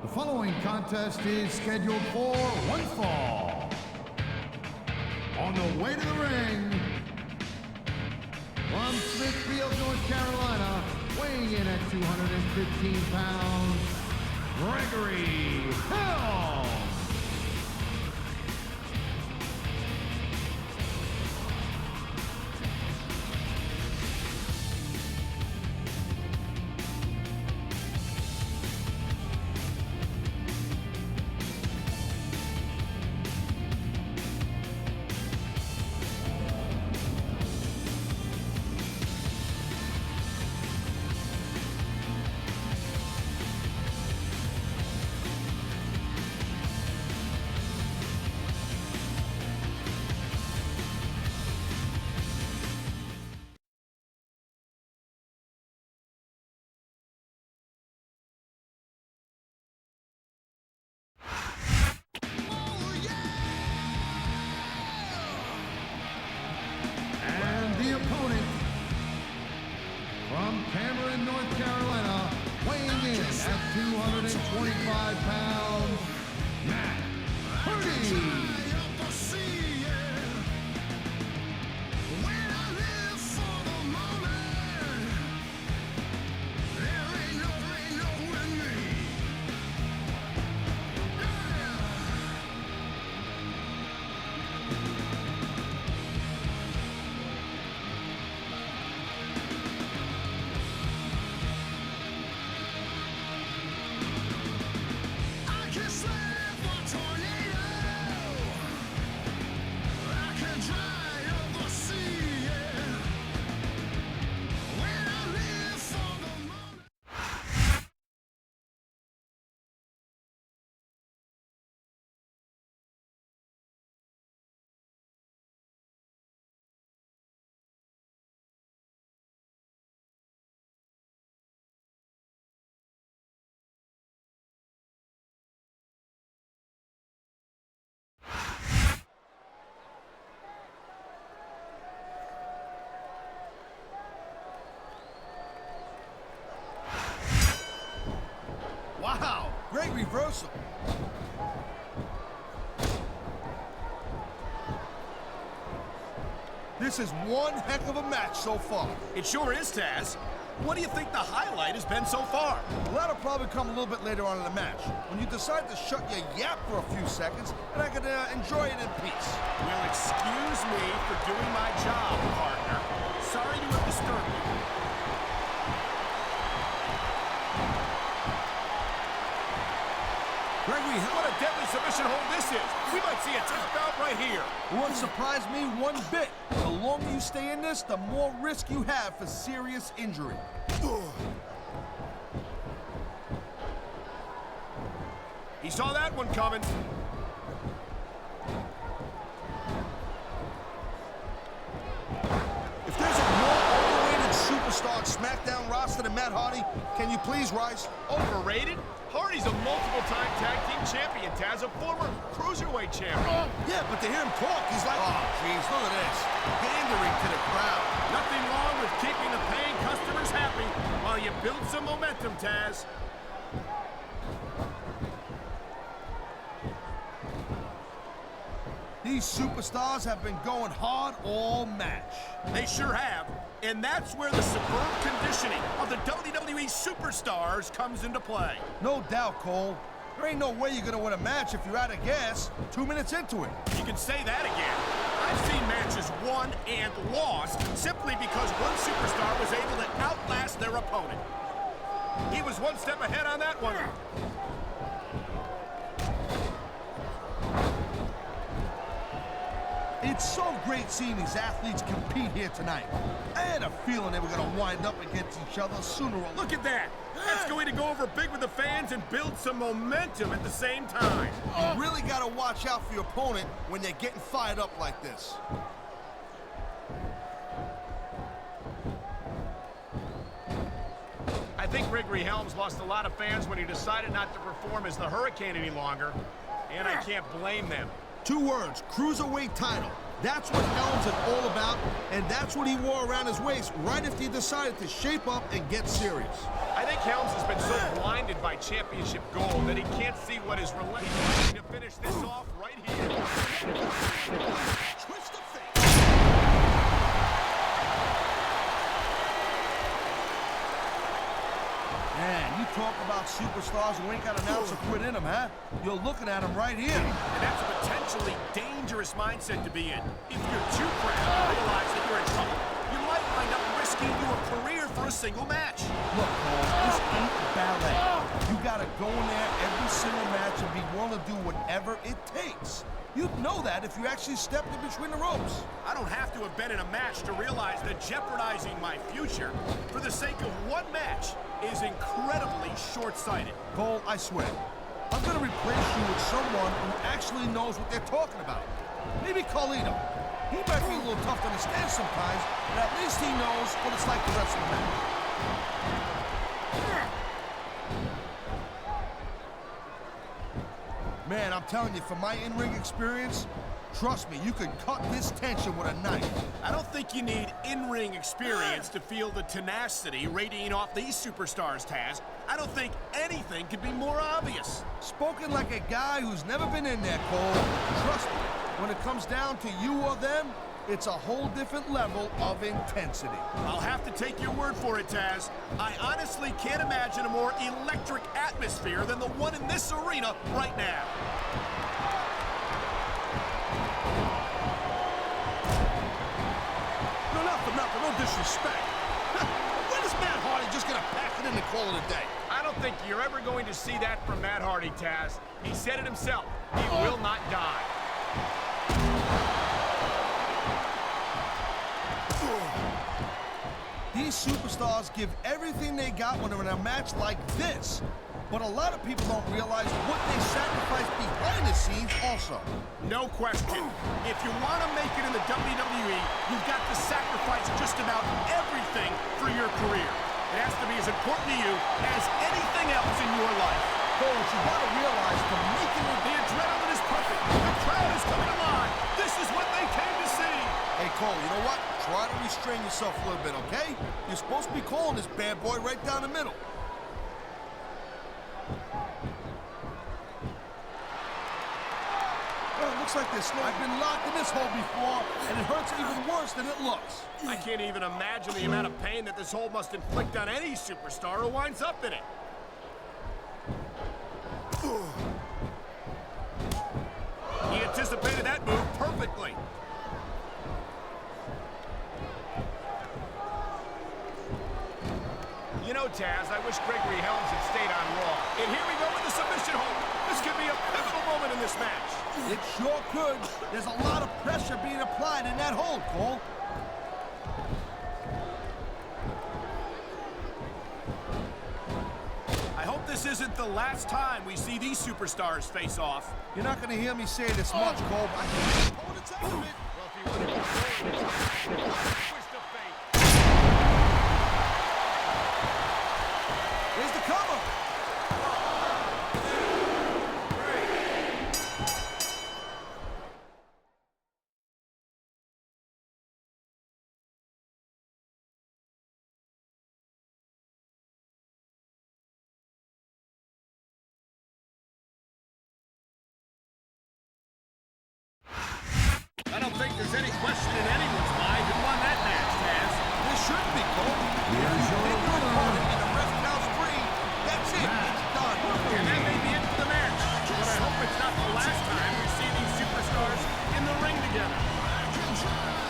The following contest is scheduled for one fall. On the way to the ring, from Smithfield, North Carolina, weighing in at 215 pounds, Gregory Helms. The opponent from Cameron, North Carolina, weighing in at 225 pounds, Matt Hardy. Wow, great reversal. This is one heck of a match so far. It sure is, Taz. What do you think the highlight has been so far? Well, that'll probably come a little bit later on in the match, when you decide to shut your yap for a few seconds, and I can enjoy it in peace. Well, excuse me for doing my job, partner. Sorry to have disturbed you. Gregory, what a deadly submission hold this is. We might see a tap out right here. It won't surprise me one bit. The longer you stay in this, the more risk you have for serious injury. He saw that one coming. If there's a more overrated superstar on SmackDown roster than Matt Hardy, can you please rise? Overrated? Hardy's a multiple-time tag team champion, Taz, a former cruiserweight champion. Yeah, but to hear him talk, he's like, oh, jeez, look at this. Pandering to the crowd. Nothing wrong with keeping the paying customers happy while you build some momentum, Taz. These superstars have been going hard all match. They sure have. And that's where the superb conditioning of the WWE superstars comes into play. No doubt, Cole. There ain't no way you're gonna win a match if you're out of gas 2 minutes into it. You can say that again. I've seen matches won and lost simply because one superstar was able to outlast their opponent. He was one step ahead on that one. It's so great seeing these athletes compete here tonight. I had a feeling they were going to wind up against each other sooner or later. Look at that. That's going to go over big with the fans and build some momentum at the same time. You really got to watch out for your opponent when they're getting fired up like this. I think Gregory Helms lost a lot of fans when he decided not to perform as the Hurricane any longer, and I can't blame them. 2 words, cruiserweight title. That's what Helms is all about, and that's what he wore around his waist right after he decided to shape up and get serious. I think Helms has been so blinded blinded by championship gold that he can't see what is relentless to finish this off right here. Twist of fate. Man, you talk about superstars who ain't got an ounce of quit in them, huh? You're looking at them right here. And that's a potentially dangerous mindset to be in. If you're too proud to realize that you're in trouble, you might wind up risking your career for a single match. Look, Cole, this ain't ballet. You gotta go in there every single match and be willing to do whatever it takes. You'd know that if you actually stepped in between the ropes. I don't have to have been in a match to realize that jeopardizing my future for the sake of one match is incredibly short-sighted. Cole, I swear, I'm gonna replace you with someone who actually knows what they're talking about. Maybe Carlito. He might be a little tough to understand sometimes, but at least he knows what it's like to wrestle a match. Man, I'm telling you, from my in-ring experience, trust me, you could cut this tension with a knife. I don't think you need in-ring experience to feel the tenacity radiating off these superstars, Taz. I don't think anything could be more obvious. Spoken like a guy who's never been in there, Cole. Trust me, when it comes down to you or them, it's a whole different level of intensity. I'll have to take your word for it, Taz. I honestly can't imagine a more electric atmosphere than the one in this arena right now. No, not for nothing, no disrespect. When is Matt Hardy just gonna pack it in and call it a day? I don't think you're ever going to see that from Matt Hardy, Taz. He said it himself. He will not die. These superstars give everything they got when they're in a match like this. But a lot of people don't realize what they sacrifice behind the scenes also. No question. If you want to make it in the WWE, you've got to sacrifice just about everything for your career. It has to be as important to you as anything else in your life. Cole, what you gotta realize, to make it with The adrenaline is perfect. The crowd is coming alive. This is what they came to see. Hey, Cole, you know what? Try to restrain yourself a little bit, okay? You're supposed to be calling this bad boy right down the middle. Well, it looks like this. I've been locked in this hole before, and it hurts even worse than it looks. I can't even imagine the amount of pain that this hole must inflict on any superstar who winds up in it. He anticipated that move perfectly. You know, Taz, I wish Gregory Helms had stayed on Raw. And here we go with the submission hold. This could be a pivotal moment in this match. It sure could. There's a lot of pressure being applied in that hold, Cole. I hope this isn't the last time we see these superstars face off. You're not going to hear me say this much, Cole, but I can hold it out of it. Well, if you want to control it, twist of fate. Here's the cover. I don't think there's any question in anyone's mind who won that match, Taz. There shouldn't be, Cole. Here's your Hit your winner. opponent and the ref counts free. That's it. It's done. And that may be it for the match. But I hope it's not the last time we see these superstars in the ring together.